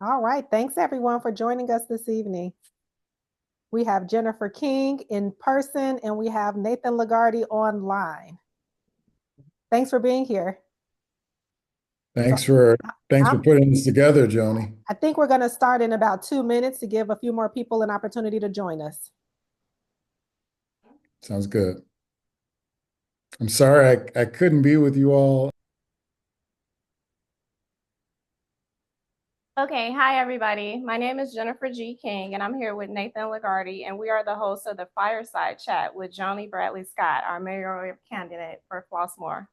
All right. Thanks everyone for joining us this evening. We have Jennifer King in person and we have Nathan Legardy online. Thanks for being here. So Thanks for thanks for I'm, putting this together, Joni. I think we're going to start in about 2 minutes to give a few more people an opportunity to join us. Sounds good. I'm sorry I couldn't be with you all. Okay, hi everybody. My name is Jennifer G. King, and I'm here with Nathan Legardy, and we are the hosts of the Fireside Chat with Joni Bradley-Scott, our mayoral candidate for Flossmoor.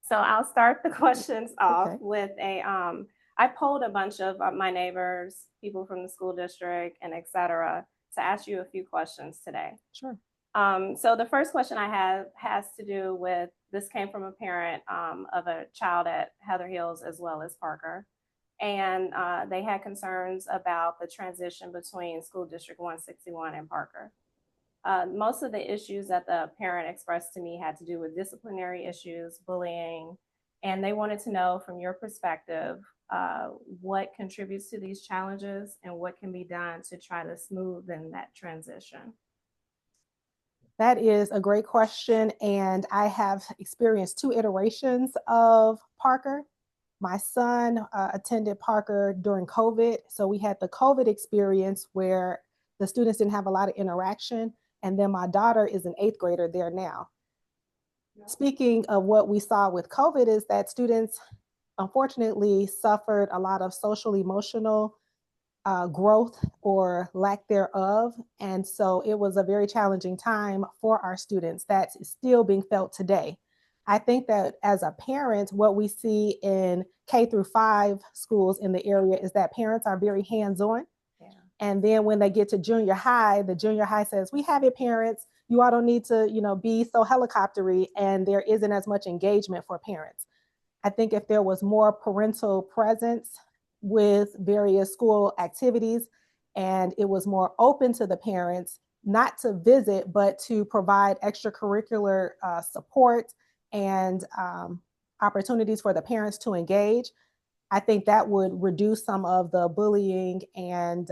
So I'll start the questions off with I polled a bunch of my neighbors, people from the school district, and et cetera, to ask you a few questions today. Sure. So the first question I have has to do with, this came from a parent of a child at Heather Hills as well as Parker. And they had concerns about the transition between School District 161 and Parker. Most of the issues that the parent expressed to me had to do with disciplinary issues, bullying, and they wanted to know from your perspective what contributes to these challenges and what can be done to try to smoothen that transition. That is a great question. And I have experienced two iterations of Parker. My son attended Parker during COVID. So we had the COVID experience where the students didn't have a lot of interaction. And then my daughter is an eighth grader there now. Speaking of what we saw with COVID, is that students unfortunately suffered a lot of social emotional growth or lack thereof. And so it was a very challenging time for our students that's still being felt today. I think that as a parent, what we see in K-5 schools in the area is that parents are very hands-on. Yeah. And then when they get to junior high, the junior high says, we have it, parents. You all don't need to, be so helicoptery, and there isn't as much engagement for parents. I think if there was more parental presence with various school activities and it was more open to the parents, not to visit, but to provide extracurricular support and opportunities for the parents to engage, I think that would reduce some of the bullying and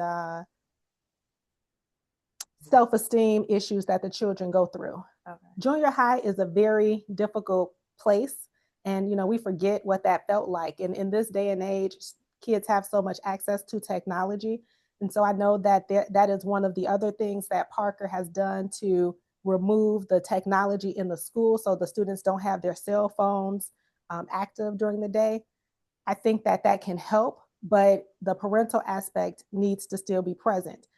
self-esteem issues that the children go through. Okay. Junior high is a very difficult place, and we forget what that felt like. And in this day and age, kids have so much access to technology, and so I know that that is one of the other things that Parker has done to remove the technology in the school, so the students don't have their cell phones active during the day. I think that that can help, but the parental aspect needs to still be present.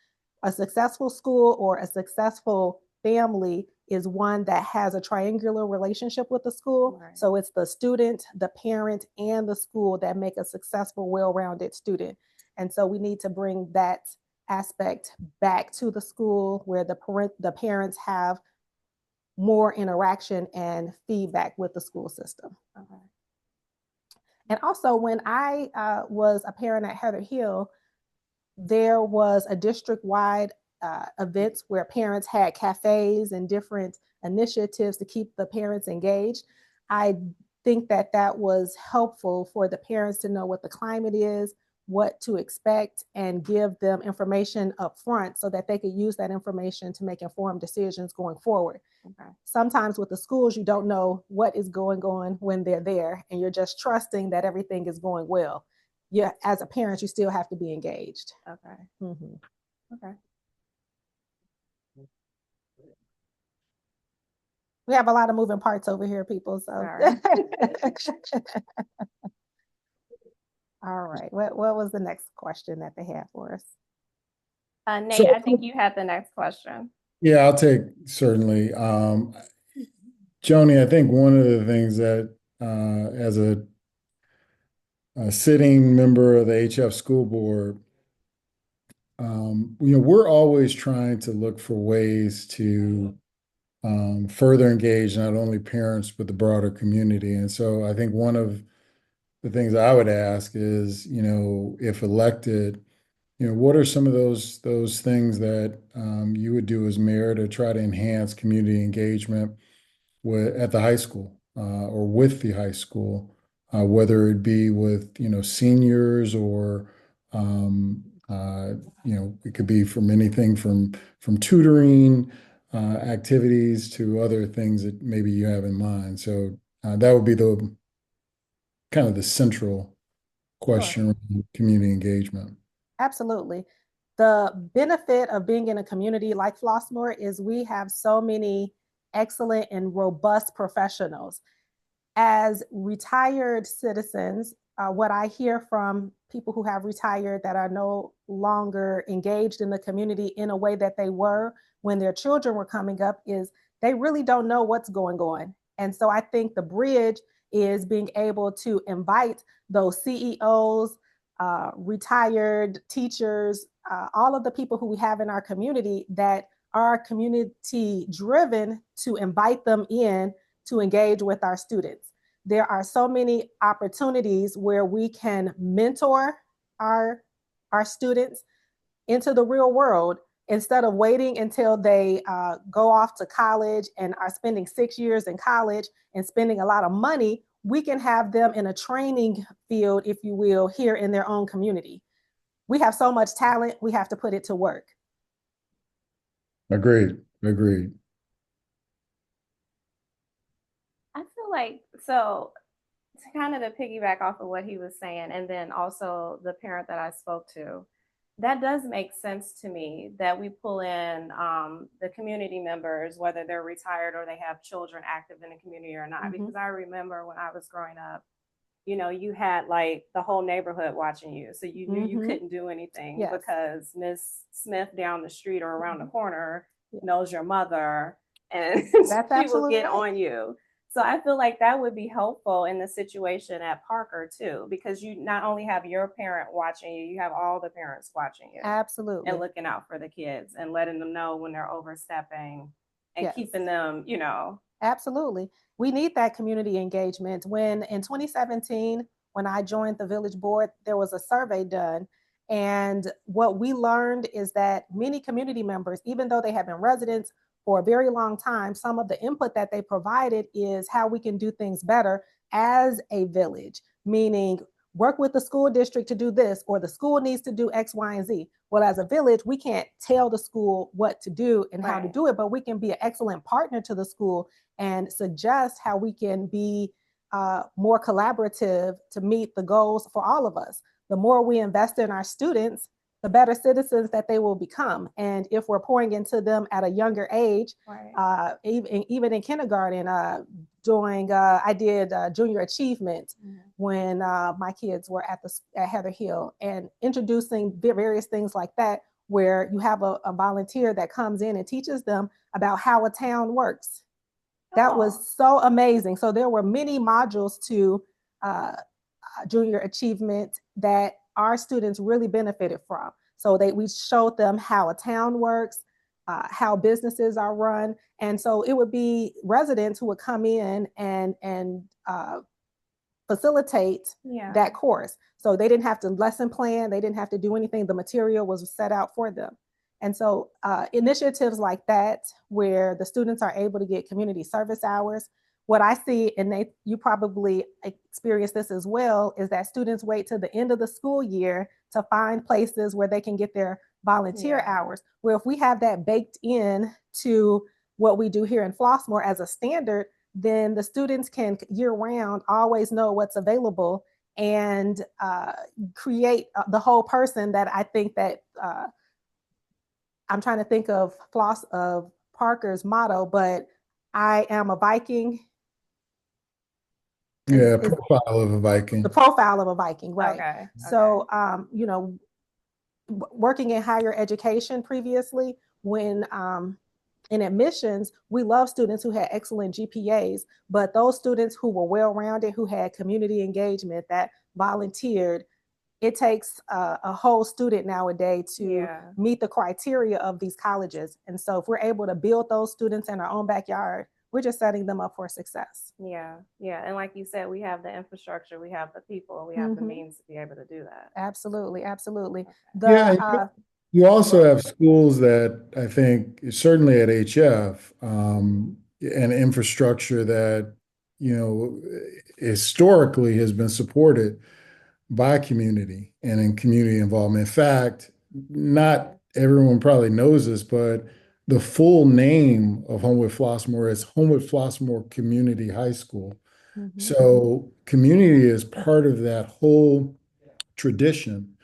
A successful school or a successful family is one that has a triangular relationship with the school. Right. So it's the student, the parent, and the school that make a successful, well-rounded student. And so we need to bring that aspect back to the school where the parents have more interaction and feedback with the school system. Okay. And also, when I was a parent at Heather Hill, there was a district-wide events where parents had cafes and different initiatives to keep the parents engaged. I think that that was helpful for the parents to know what the climate is, what to expect, and give them information up front so that they could use that information to make informed decisions going forward. Okay. Sometimes with the schools, you don't know what is going on when they're there, and you're just trusting that everything is going well. Yeah, as a parent, you still have to be engaged. Okay. Mm-hmm. Okay. We have a lot of moving parts over here, people. So, all right. What was the next question that they had for us? Nate, I think you had the next question. Yeah, I'll take certainly. Joni, I think one of the things that as a sitting member of the HF school board, we're always trying to look for ways to further engage not only parents but the broader community. And so I think one of the things I would ask is, if elected, what are some of those things that you would do as mayor to try to enhance community engagement at the high school or with the high school? whether it be with, seniors or, it could be from anything from tutoring activities to other things that maybe you have in mind. So that would be the kind of the central Sure. question around community engagement. Absolutely. The benefit of being in a community like Flossmoor is we have so many excellent and robust professionals. As retired citizens, what I hear from people who have retired that are no longer engaged in the community in a way that they were when their children were coming up is they really don't know what's going on. And so I think the bridge is being able to invite those CEOs, retired teachers, all of the people who we have in our community that are community driven to invite them in to engage with our students. There are so many opportunities where we can mentor our, our students into the real world instead of waiting until they go off to college and are spending 6 years in college and spending a lot of money. We can have them in a training field, if you will, here in their own community. We have so much talent, we have to put it to work. Agreed. Agreed. I feel like, so to kind of to piggyback off of what he was saying, and then also the parent that I spoke to, that does make sense to me that we pull in the community members, whether they're retired or they have children active in the community or not. Because I remember when I was growing up, you had like the whole neighborhood watching you. So you knew you couldn't do anything because Miss Smith down the street or around the corner knows your mother and she will get on you. So I feel like that would be helpful in the situation at Parker too, because you not only have your parent watching you, you have all the parents watching you. Absolutely. And looking out for the kids and letting them know when they're overstepping and keeping them, Absolutely. We need that community engagement. When in 2017, when I joined the village board, there was a survey done. And what we learned is that many community members, even though they have been residents for a very long time, some of the input that they provided is how we can do things better as a village, meaning work with the school district to do this, or the school needs to do X, Y, and Z. Well, as a village, we can't tell the school what to do and how to do it, but we can be an excellent partner to the school and suggest how we can be more collaborative to meet the goals for all of us. The more we invest in our students, the better citizens that they will become. And if we're pouring into them at a younger age, even in kindergarten, I did junior achievement when my kids were at Heather Hill, and introducing various things like that, where you have a volunteer that comes in and teaches them about how a town works. That was so amazing. So there were many modules to junior achievement that our students really benefited from. So we showed them how a town works, how businesses are run. And so it would be residents who would come in and facilitate that course. So they didn't have to lesson plan, they didn't have to do anything. The material was set out for them. And so initiatives like that, where the students are able to get community service hours. What I see, and you probably experience this as well, is that students wait till the end of the school year to find places where they can get their volunteer hours. Where if we have that baked in to what we do here in Flossmoor as a standard, then the students can year round always know what's available and create the whole person that I think that I'm trying to think of Parker's motto, but I am a Viking. Profile of a Viking. The profile of a Viking, right? Okay. So, working in higher education previously, when in admissions, we love students who had excellent GPAs, but those students who were well-rounded, who had community engagement, that volunteered, it takes a whole student nowadays to meet the criteria of these colleges. And so if we're able to build those students in our own backyard, we're just setting them up for success. Yeah. And like you said, we have the infrastructure, we have the people, we have the means to be able to do that. Absolutely. You also have schools that I think, certainly at HF, and infrastructure that historically has been supported by community and in community involvement. In fact, not everyone probably knows this, but the full name of Homewood Flossmoor is Homewood Flossmoor Community High School. Mhm. So community is part of that whole tradition.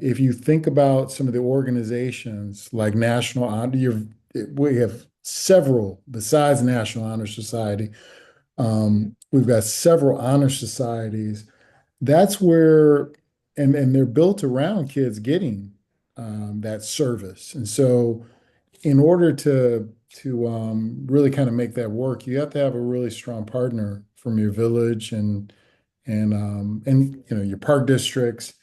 If you think about some of the organizations like National Honor, we have several besides National Honor Society. We've got several honor societies. That's where, and they're built around kids getting that service. And so, in order to really kind of make that work, you have to have a really strong partner from your village and your park districts,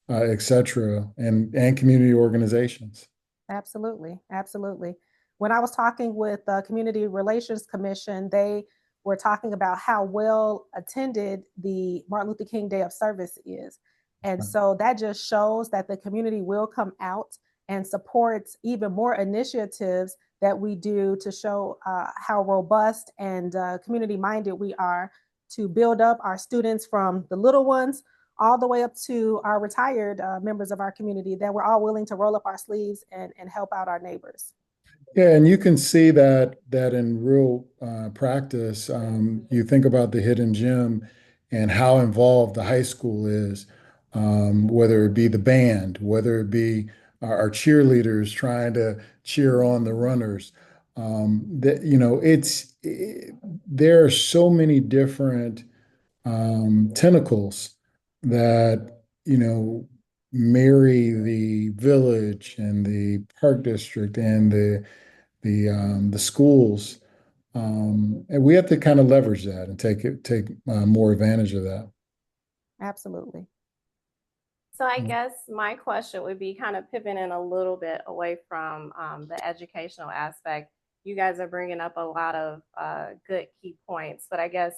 et cetera, and community organizations. Absolutely, absolutely. When I was talking with the Community Relations Commission, they were talking about how well attended the Martin Luther King Day of Service is. And so that just shows that the community will come out and supports even more initiatives that we do to show how robust and community minded we are to build up our students from the little ones all the way up to our retired members of our community, that we're all willing to roll up our sleeves and help out our neighbors. Yeah, and you can see that in real practice. You think about the hidden gem and how involved the high school is, whether it be the band, whether it be our cheerleaders trying to cheer on the runners. There are so many different tentacles that marry the village and the park district and the schools, and we have to kind of leverage that and take more advantage of that. Absolutely. So I guess my question would be kind of pivoting a little bit away from the educational aspect. You guys are bringing up a lot of good key points, but I guess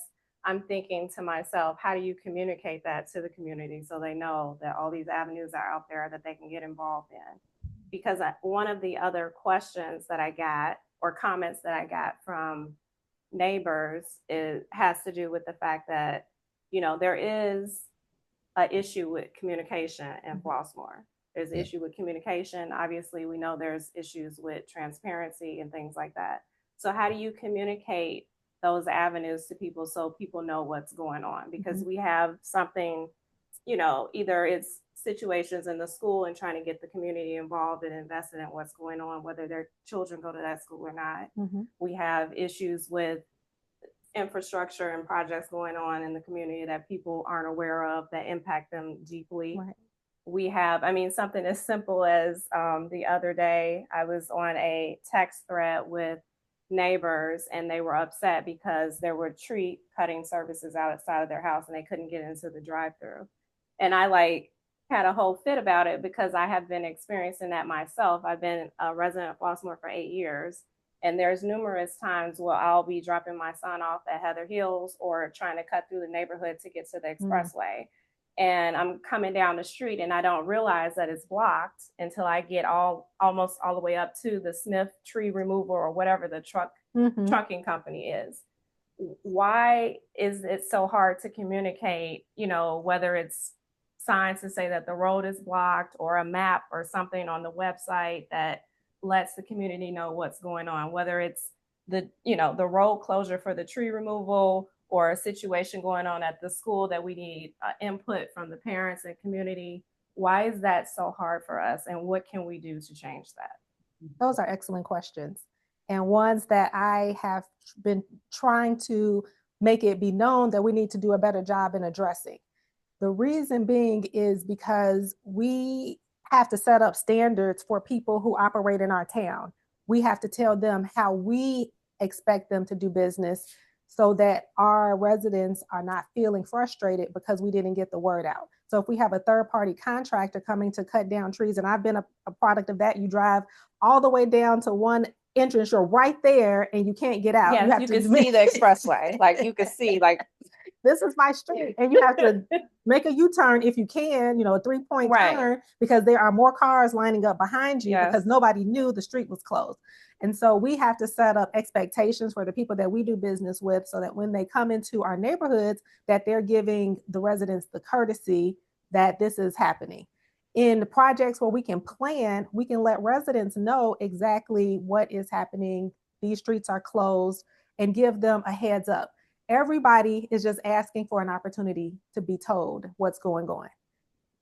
I'm thinking to myself, how do you communicate that to the community so they know that all these avenues are out there that they can get involved in? Because one of the other questions that I got, or comments that I got from neighbors, has to do with the fact that, there is an issue with communication in Flossmoor. There's an issue with communication. Obviously, we know there's issues with transparency and things like that. So how do you communicate those avenues to people so people know what's going on? Because we have something, either it's situations in the school and trying to get the community involved and invested in what's going on, whether their children go to that school or not. We have issues with infrastructure and projects going on in the community that people aren't aware of that impact them deeply. Right. We have, something as simple as the other day, I was on a text thread with neighbors and they were upset because there were tree cutting services outside of their house and they couldn't get into the drive-through. And I had a whole fit about it because I have been experiencing that myself. I've been a resident of Flossmoor for 8 years. And there's numerous times where I'll be dropping my son off at Heather Hills or trying to cut through the neighborhood to get to the expressway. And I'm coming down the street and I don't realize that it's blocked until I get almost all the way up to the Smith tree removal or whatever the trucking company is. Why is it so hard to communicate, whether it's signs to say that the road is blocked or a map or something on the website that lets the community know what's going on, whether it's the road closure for the tree removal or a situation going on at the school that we need input from the parents and community. Why is that so hard for us? And what can we do to change that? Those are excellent questions, and ones that I have been trying to make it be known that we need to do a better job in addressing. The reason being is because we have to set up standards for people who operate in our town. We have to tell them how we expect them to do business so that our residents are not feeling frustrated because we didn't get the word out. So if we have a third-party contractor coming to cut down trees, and I've been a product of that, you drive all the way down to one entrance, you're right there and you can't get out. Yeah, you can see the expressway. You can see this is my street. And you have to make a U-turn if you can, a 3-point turn, because there are more cars lining up behind you because nobody knew the street was closed. And so we have to set up expectations for the people that we do business with so that when they come into our neighborhoods, that they're giving the residents the courtesy that this is happening. In the projects where we can plan, we can let residents know exactly what is happening. These streets are closed, and give them a heads up. Everybody is just asking for an opportunity to be told what's going on.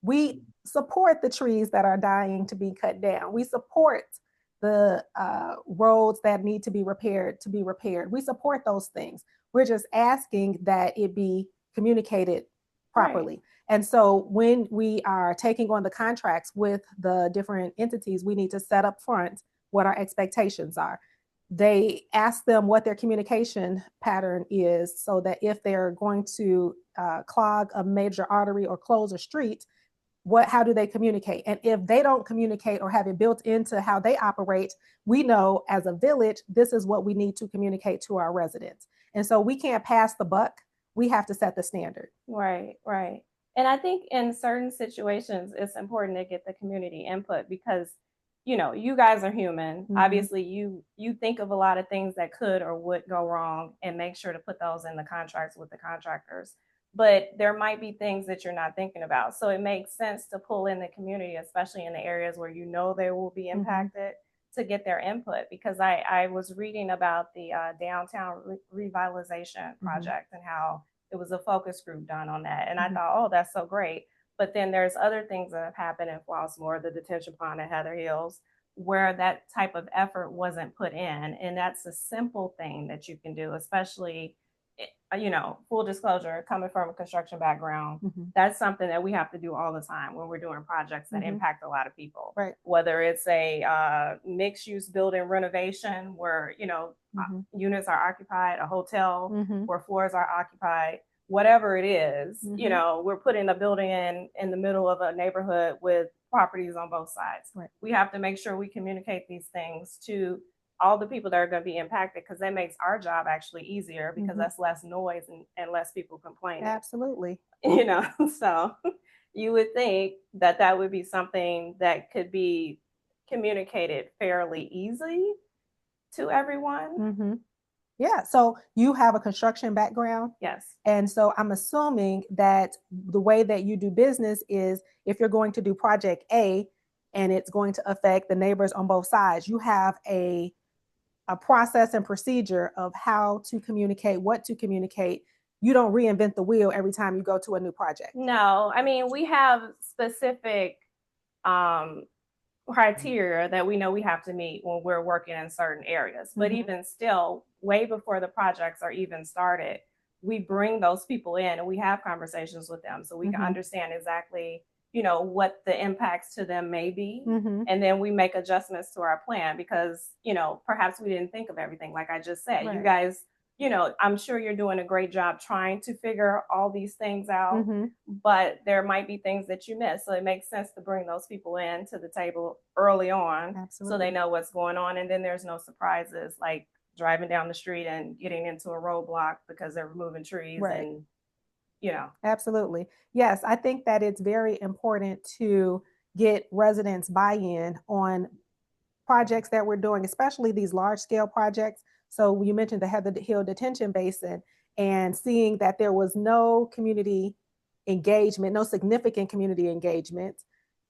We support the trees that are dying to be cut down. We support the roads that need to be repaired. We support those things. We're just asking that it be communicated properly. Right. And so when we are taking on the contracts with the different entities, we need to set up front what our expectations are. They ask them what their communication pattern is so that if they're going to clog a major artery or close a street, how do they communicate? And if they don't communicate or have it built into how they operate, we know as a village, this is what we need to communicate to our residents. And so we can't pass the buck. We have to set the standard. Right, right. And I think in certain situations, it's important to get the community input because, you guys are human. Mm-hmm. Obviously, you think of a lot of things that could or would go wrong and make sure to put those in the contracts with the contractors. But there might be things that you're not thinking about. So it makes sense to pull in the community, especially in the areas where they will be impacted, mm-hmm. to get their input. Because I was reading about the downtown revitalization project, mm-hmm. and how it was a focus group done on that. And mm-hmm. I thought, oh, that's so great. But then there's other things that have happened in Flossmoor, the detention pond at Heather Hills, where that type of effort wasn't put in. And that's a simple thing that you can do, especially, full disclosure, coming from a construction background, mm-hmm. that's something that we have to do all the time when we're doing projects that mm-hmm. impact a lot of people. Right. Whether it's a mixed use building renovation where, mm-hmm. Units are occupied, a hotel mm-hmm. where floors are occupied, whatever it is, mm-hmm. We're putting a building in the middle of a neighborhood with properties on both sides. Right. We have to make sure we communicate these things to all the people that are going to be impacted, because that makes our job actually easier because mm-hmm. that's less noise and less people complaining. Absolutely. So you would think that would be something that could be communicated fairly easily to everyone. Mm-hmm. Yeah. So you have a construction background. Yes. And so I'm assuming that the way that you do business is if you're going to do project A and it's going to affect the neighbors on both sides, you have a process and procedure of how to communicate, what to communicate. You don't reinvent the wheel every time you go to a new project. No, I mean, we have specific criteria that we know we have to meet when we're working in certain areas. Mm-hmm. But even still, way before the projects are even started, we bring those people in and we have conversations with them so we mm-hmm. can understand exactly what the impacts to them may be. Mm-hmm. And then we make adjustments to our plan because, perhaps we didn't think of everything. Like I just said, right. You guys, I'm sure you're doing a great job trying to figure all these things out, mm-hmm. but there might be things that you miss. So it makes sense to bring those people in to the table early on. Absolutely. So they know what's going on. And then there's no surprises like driving down the street and getting into a roadblock because they're removing trees. Right. And Absolutely. Yes, I think that it's very important to get residents buy-in on projects that we're doing, especially these large scale projects. So you mentioned the Heather Hill Detention Basin and seeing that there was no community engagement, no significant community engagement,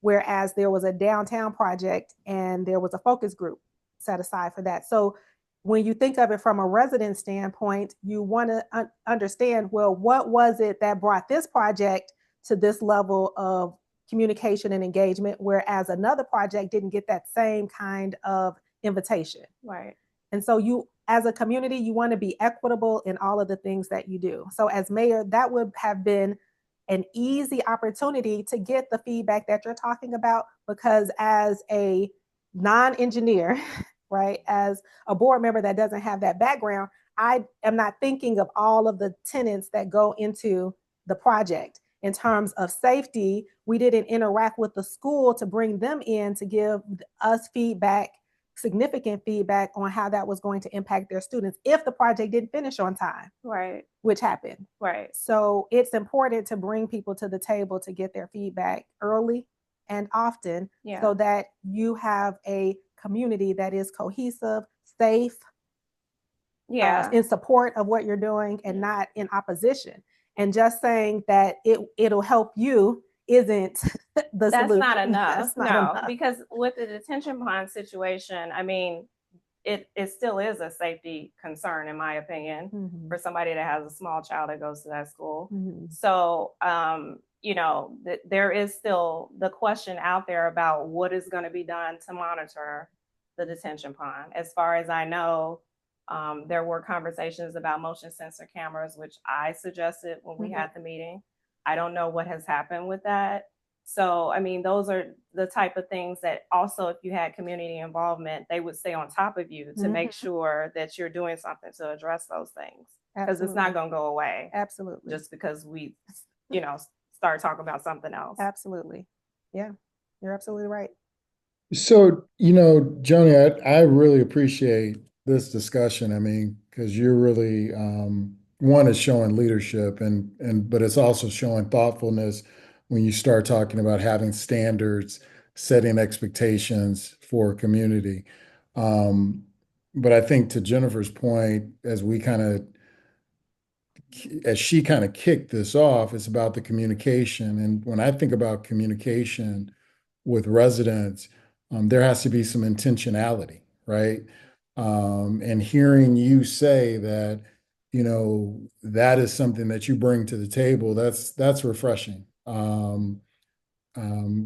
whereas there was a downtown project and there was a focus group set aside for that. So when you think of it from a resident standpoint, you want to understand, well, what was it that brought this project to this level of communication and engagement, whereas another project didn't get that same kind of invitation. Right. And so you, as a community, you want to be equitable in all of the things that you do. So as mayor, that would have been an easy opportunity to get the feedback that you're talking about, because as a non-engineer, right, as a board member that doesn't have that background, I am not thinking of all of the tenets that go into the project. In terms of safety, we didn't interact with the school to bring them in to give us feedback significant feedback on how that was going to impact their students if the project didn't finish on time. Right. Which happened. Right. So it's important to bring people to the table to get their feedback early and often, so that you have a community that is cohesive, safe, in support of what you're doing, and not in opposition. And just saying that it'll help you isn't the That's solution. not enough. That's not enough. Because with the detention pond situation, I mean, it still is a safety concern, in my opinion, for somebody that has a small child that goes to that school. So, you know, there is still the question out there about what is going to be done to monitor the detention pond. As far as I know, there were conversations about motion sensor cameras, which I suggested when we had the meeting. I don't know what has happened with that. So, I mean, those are the type of things that also, if you had community involvement, they would stay on top of you to make sure that you're doing something to address those things. Because it's not going to go away. Absolutely. Just because we, you know, start talking about something else. Absolutely. Yeah, you're absolutely right. So, you know, Joni, I really appreciate this discussion. I mean, because you're really, one is showing leadership, but it's also showing thoughtfulness when you start talking about having standards, setting expectations for a community. But I think to Jennifer's point, as she kind of kicked this off, it's about the communication. And when I think about communication with residents, there has to be some intentionality, right? And hearing you say that, you know, that is something that you bring to the table, that's refreshing.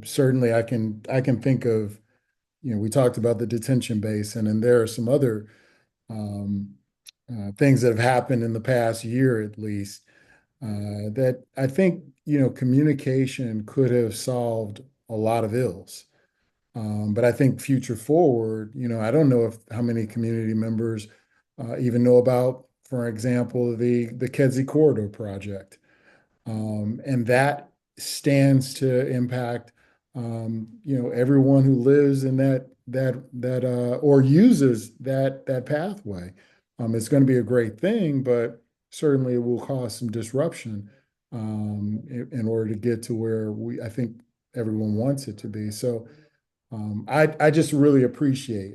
Certainly I can think of, you know, we talked about the detention basin, and there are some other things that have happened in the past year at least, that I think, you know, communication could have solved a lot of ills. But I think future forward, you know, I don't know how many community members even know about, for example, the Kedzie Corridor project. And that stands to impact, you know, everyone who lives in that or uses that pathway. It's going to be a great thing, but certainly it will cause some disruption, in order to get to where I think everyone wants it to be. So I just really I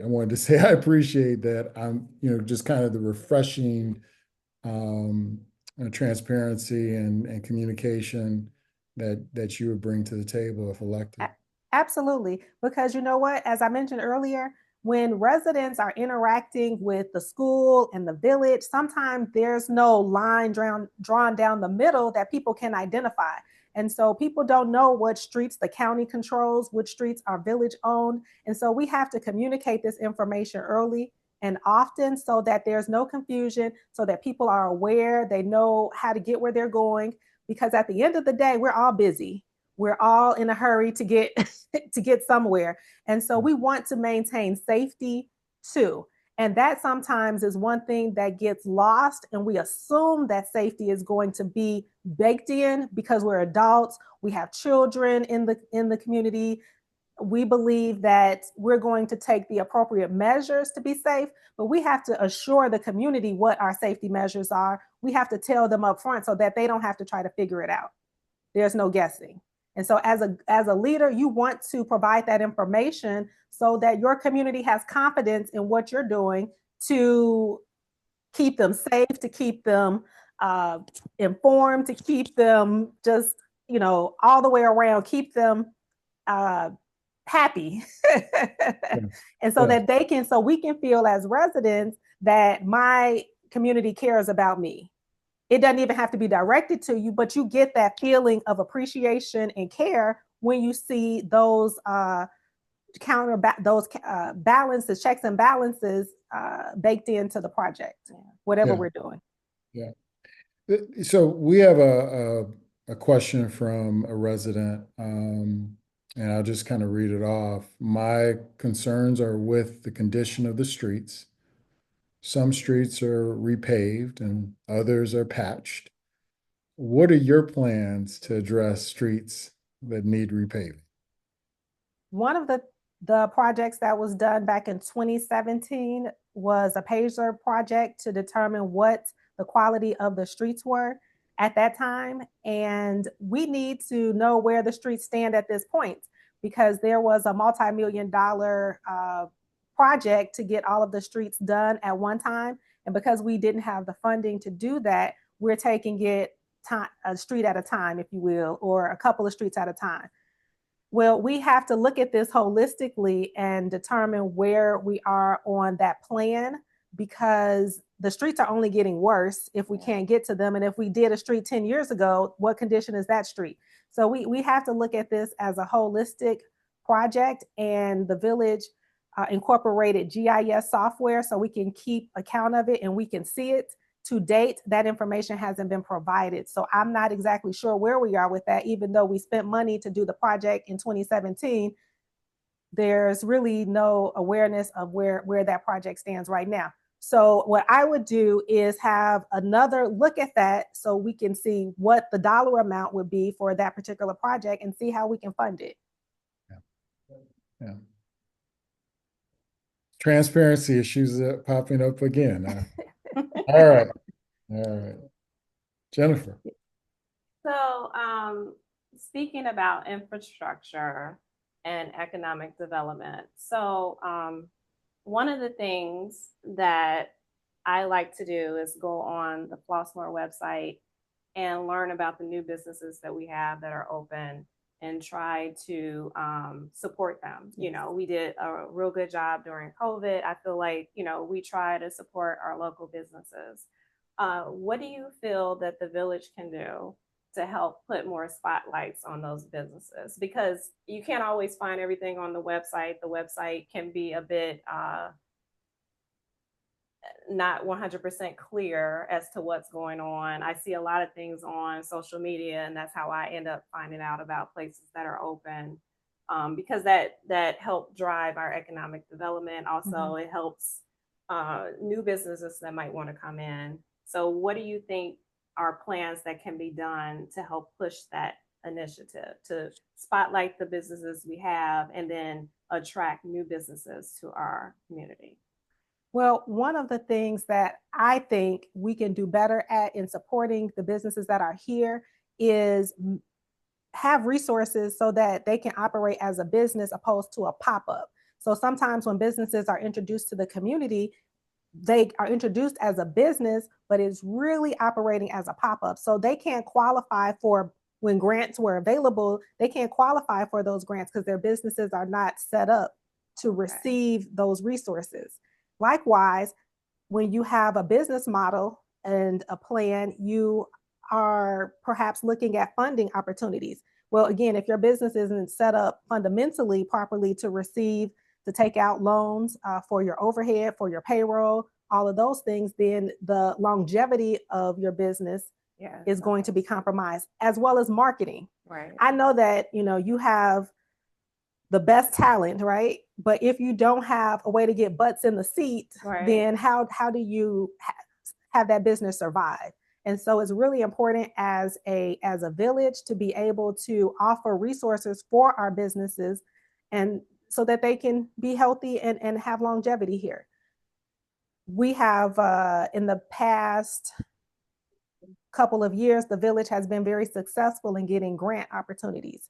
wanted to say I appreciate that. You know, just kind of the refreshing transparency and communication that you would bring to the table if elected. Absolutely. Because you know what, as I mentioned earlier, when residents are interacting with the school and the village, sometimes there's no line drawn down the middle that people can identify. And so people don't know what streets the county controls, which streets are village owned. And so we have to communicate this information early and often so that there's no confusion, so that people are aware, they know how to get where they're going. Because at the end of the day, we're all busy. We're all in a hurry to get to get somewhere. And so we want to maintain safety too. And that sometimes is one thing that gets lost, and we assume that safety is going to be baked in because we're adults, we have children in the community. We believe that we're going to take the appropriate measures to be safe, but we have to assure the community what our safety measures are. We have to tell them up front so that they don't have to try to figure it out. There's no guessing. And so as a leader, you want to provide that information so that your community has confidence in what you're doing to keep them safe, to keep them informed, to keep them just, you know, all the way around, keep them happy. And so that so we can feel as residents that my community cares about me. It doesn't even have to be directed to you, but you get that feeling of appreciation and care when you see those balances, checks and balances baked into the project, whatever we're doing. Yeah. So we have a question from a resident, and I'll just kind of read it off. My concerns are with the condition of the streets. Some streets are repaved and others are patched. What are your plans to address streets that need repaving? One of the The projects that was done back in 2017 was a pager project to determine what the quality of the streets were at that time. And we need to know where the streets stand at this point, because there was a multi-million-dollar project to get all of the streets done at one time. And because we didn't have the funding to do that, we're taking it a street at a time, if you will, or a couple of streets at a time. Well, we have to look at this holistically and determine where we are on that plan, because the streets are only getting worse if we can't get to them. And if we did a street 10 years ago, what condition is that street? So we have to look at this as a holistic project, and the village incorporated GIS software so we can keep account of it and we can see it. To date, that information hasn't been provided. So I'm not exactly sure where we are with that. Even though we spent money to do the project in 2017, there's really no awareness of where that project stands right now. So what I would do is have another look at that so we can see what the dollar amount would be for that particular project and see how we can fund it. Yeah. Transparency issues popping up again. All right. Jennifer. So speaking about infrastructure and economic development. So one of the things that I like to do is go on the Flossmoor website and learn about the new businesses that we have that are open and try to support them. You know, we did a real good job during COVID. I feel like, you know, we try to support our local businesses. What do you feel that the village can do to help put more spotlights on those businesses? Because you can't always find everything on the website. The website can be a bit not 100% clear as to what's going on. I see a lot of things on social media, and that's how I end up finding out about places that are open, because that helped drive our economic development. Also, it helps new businesses that might want to come in. So what do you think are plans that can be done to help push that initiative, to spotlight the businesses we have and then attract new businesses to our community? Well, one of the things that I think we can do better at in supporting the businesses that are here is have resources so that they can operate as a business opposed to a pop-up. So sometimes when businesses are introduced to the community, they are introduced as a business, but it's really operating as a pop-up. So they can't qualify for, when grants were available, they can't qualify for those grants because their businesses are not set up to receive those resources. Likewise, when you have a business model and a plan, you are perhaps looking at funding opportunities. Well, again, if your business isn't set up fundamentally properly to take out loans for your overhead, for your payroll, all of those things, then the longevity of your business is going to be compromised, as well as marketing. Right. I know that, you know, you have the best talent, right? But if you don't have a way to get butts in the seat, then how do you have that business survive? And so it's really important as a village to be able to offer resources for our businesses, and so that they can be healthy and have longevity here. We have in the past couple of years, the village has been very successful in getting grant opportunities.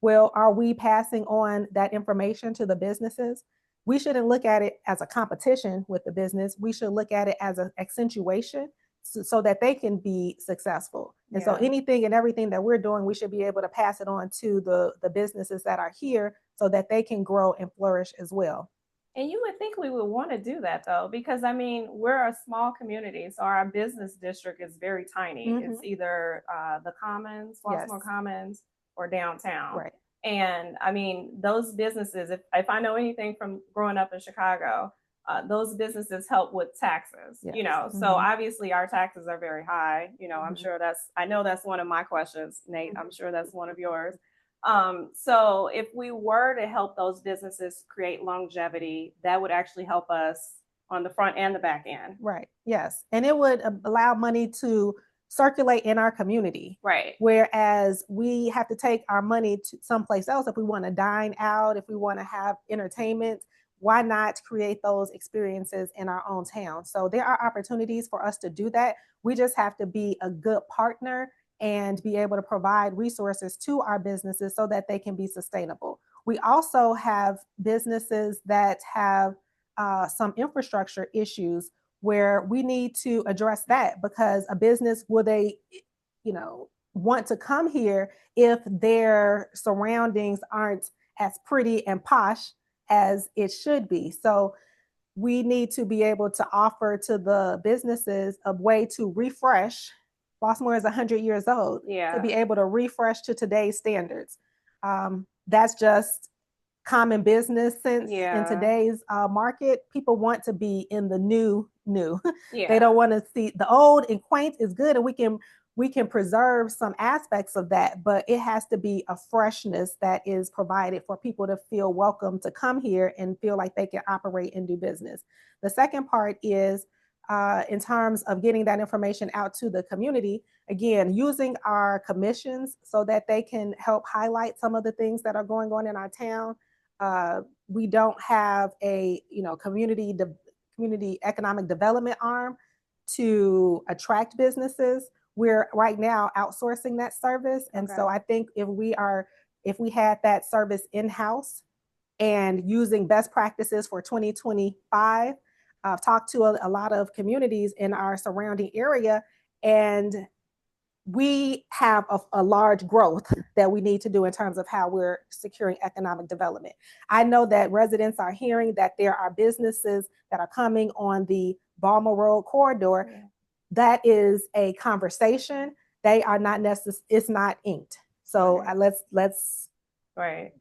Well, are we passing on that information to the businesses? We shouldn't look at it as a competition with the business. We should look at it as an accentuation so that they can be successful. And so anything and everything that we're doing, we should be able to pass it on to the businesses that are here so that they can grow and flourish as well. And you would think we would want to do that, though, because I mean, we're a small community, so our business district is very tiny. It's either the Commons, Flossmoor Commons, or downtown. Right. And I mean, those businesses, if I know anything from growing up in Chicago, those businesses help with taxes, you know, so obviously our taxes are very high, you know, I'm sure I know that's one of my questions, Nate, I'm sure that's one of yours. So if we were to help those businesses create longevity, that would actually help us on the front and the back end. Right. Yes. And it would allow money to circulate in our community. Right. Whereas we have to take our money to someplace else if we want to dine out, if we want to have entertainment. Why not create those experiences in our own town? So there are opportunities for us to do that. We just have to be a good partner and be able to provide resources to our businesses so that they can be sustainable. We also have businesses that have some infrastructure issues where we need to address that, because a business, will they, want to come here if their surroundings aren't as pretty and posh as it should be? So we need to be able to offer to the businesses a way to refresh. Flossmoor is 100 years old. Yeah. To be able to refresh to today's standards. That's just common business sense. In today's market. People want to be in the new. Yeah. They don't want to see the old, and quaint is good, and we can preserve some aspects of that, but it has to be a freshness that is provided for people to feel welcome to come here and feel like they can operate and do business. The second part is in terms of getting that information out to the community, again, using our commissions so that they can help highlight some of the things that are going on in our town. We don't have a community economic development arm to attract businesses. We're right now outsourcing that service. And so I think if we had that service in-house and using best practices for 2025, I've talked to a lot of communities in our surrounding area, and we have a large growth that we need to do in terms of how we're securing economic development. I know that residents are hearing that there are businesses that are coming on the Balmer Road corridor. Yeah. That is a conversation. They are not necessarily, it's not inked. So let's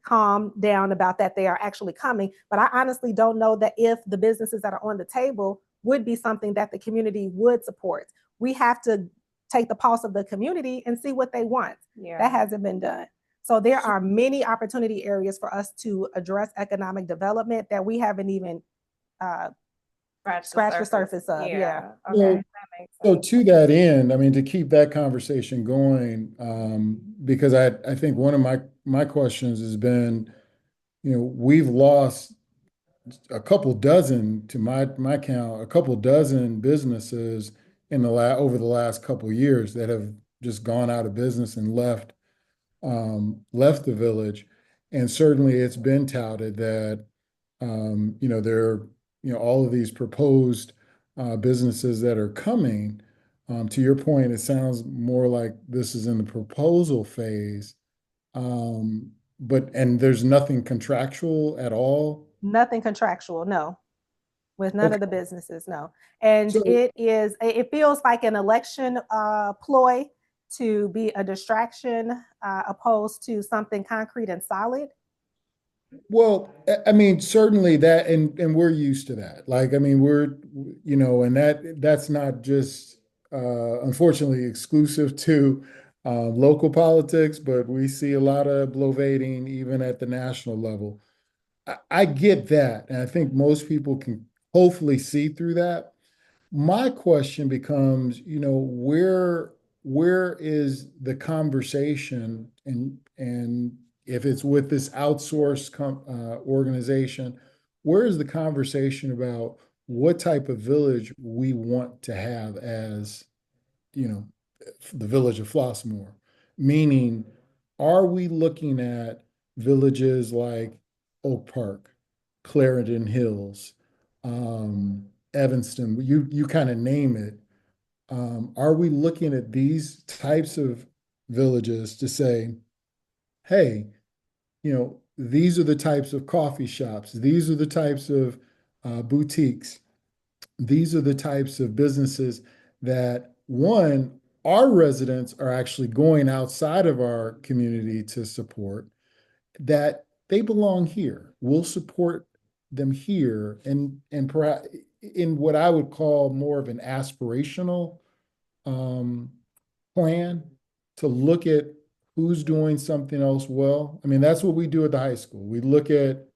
calm down about that. They are actually coming, but I honestly don't know that if the businesses that are on the table would be something that the community would support. We have to take the pulse of the community and see what they want. Yeah. That hasn't been done. So there are many opportunity areas for us to address economic development that we haven't even scratch the surface of. Yeah. Okay. So to that end, I mean, to keep that conversation going, because I think one of my questions has been, we've lost a couple dozen, to my count, a couple dozen businesses over the last couple of years that have just gone out of business and left the village. And certainly it's been touted that there are all of these proposed businesses that are coming. To your point, it sounds more like this is in the proposal phase, and there's nothing contractual at all. Nothing contractual, no. With none of the businesses, no. And so, it feels like an election ploy to be a distraction opposed to something concrete and solid. Well, I mean, certainly that, and we're used to that. Like, I mean, and that's not just, unfortunately, exclusive to local politics, but we see a lot of bloviating even at the national level. I get that, and I think most people can hopefully see through that. My question becomes, where is the conversation, and if it's with this outsourced organization, where is the conversation about what type of village we want to have as, the village of Flossmoor? Meaning, are we looking at villages like Oak Park, Clarendon Hills, Evanston, you kind of name it. Are we looking at these types of villages to say, hey, these are the types of coffee shops, these are the types of boutiques, these are the types of businesses that, one, our residents are actually going outside of our community to support, that they belong here. We'll support them here, and perhaps in what I would call more of an aspirational plan to look at who's doing something else well. I mean, that's what we do at the high school. We look at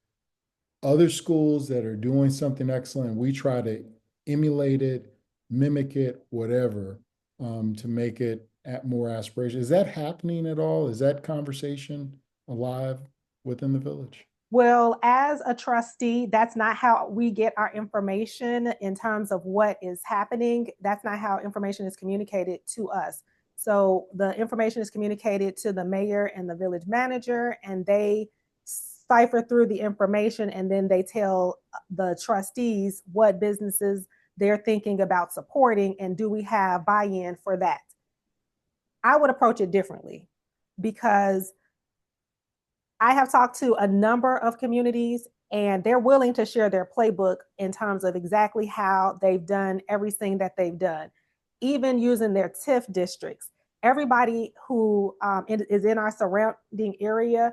other schools that are doing something excellent. We try to emulate it, mimic it, whatever. to make it more aspirational. Is that happening at all? Is that conversation alive within the village? Well, as a trustee, that's not how we get our information in terms of what is happening. That's not how information is communicated to us. So the information is communicated to the mayor and the village manager, and they cipher through the information, and then they tell the trustees what businesses they're thinking about supporting, and do we have buy-in for that. I would approach it differently, because I have talked to a number of communities, and they're willing to share their playbook in terms of exactly how they've done everything that they've done, even using their TIF districts. Everybody who is in our surrounding area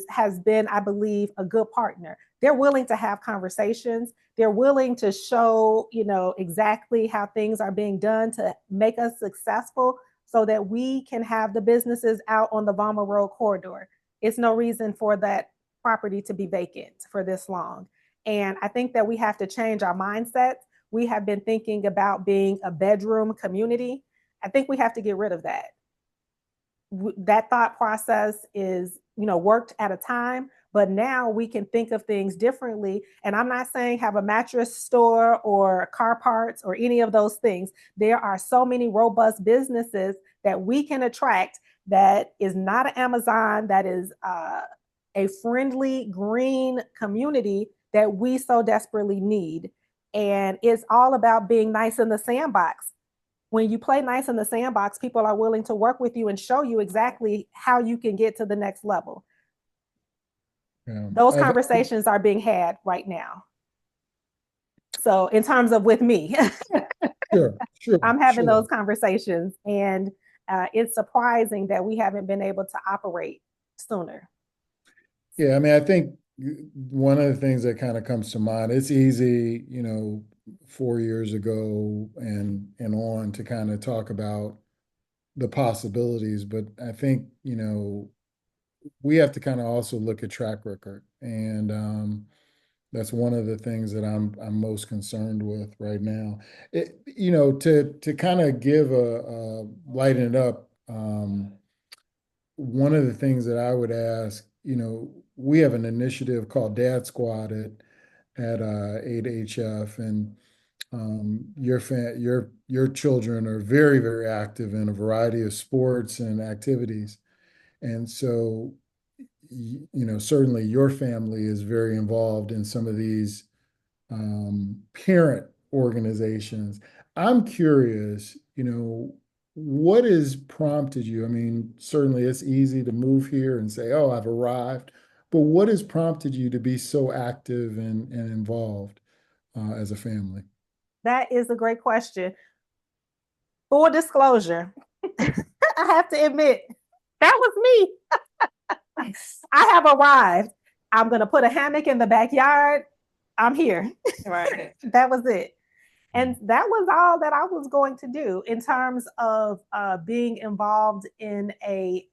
has been, I believe, a good partner. They're willing to have conversations. They're willing to show, exactly how things are being done to make us successful, so that we can have the businesses out on the Valma Road corridor. It's no reason for that property to be vacant for this long. And I think that we have to change our mindset. We have been thinking about being a bedroom community. I think we have to get rid of that. That thought process is, worked at a time, but now we can think of things differently. And I'm not saying have a mattress store or car parts or any of those things. There are so many robust businesses that we can attract that is not an Amazon, that is a friendly, green community that we so desperately need. And it's all about being nice in the sandbox. When you play nice in the sandbox, people are willing to work with you and show you exactly how you can get to the next level. Yeah. Those conversations are being had right now. So in terms of with me, sure, I'm having those conversations, and it's surprising that we haven't been able to operate sooner. Yeah, I mean, I think one of the things that kind of comes to mind, it's easy, 4 years ago and on to kind of talk about the possibilities, but I think, we have to kind of also look at track record. And that's one of the things that I'm most concerned with right now. To kind of give lighten it up, one of the things that I would ask, we have an initiative called Dad Squad at 8HF, and your children are very, very active in a variety of sports and activities. And so, certainly your family is very involved in some of these parent organizations. I'm curious, what has prompted you? I mean, certainly it's easy to move here and say, oh, I've arrived, but what has prompted you to be so active and involved as a family? That is a great question. Full disclosure, I have to admit, that was me. I have arrived. I'm going to put a hammock in the backyard. I'm here. Right. That was it. And that was all that I was going to do in terms of being involved in a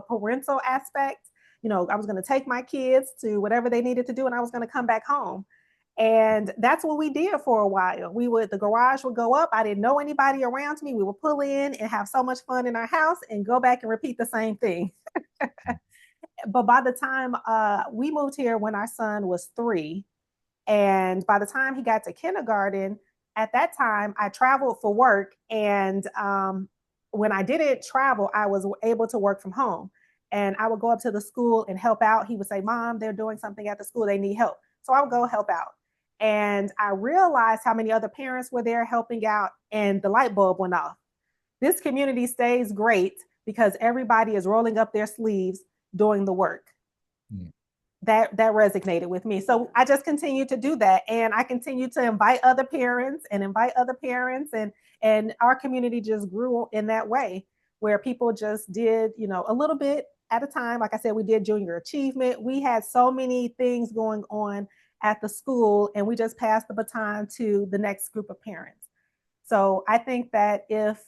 parental aspect. I was going to take my kids to whatever they needed to do, and I was going to come back home. And that's what we did for a while. The garage would go up. I didn't know anybody around me. We would pull in and have so much fun in our house and go back and repeat the same thing. But by the time we moved here when our son was 3, and by the time he got to kindergarten, at that time I traveled for work. And when I didn't travel, I was able to work from home. And I would go up to the school and help out. He would say, Mom, they're doing something at the school. They need help. So I would go help out. And I realized how many other parents were there helping out, and the light bulb went off. This community stays great because everybody is rolling up their sleeves doing the work. That resonated with me. So I just continued to do that. And I continued to invite other parents, and our community just grew in that way, where people just did, a little bit at a time. Like I said, we did junior achievement. We had so many things going on at the school, and we just passed the baton to the next group of parents. So I think that if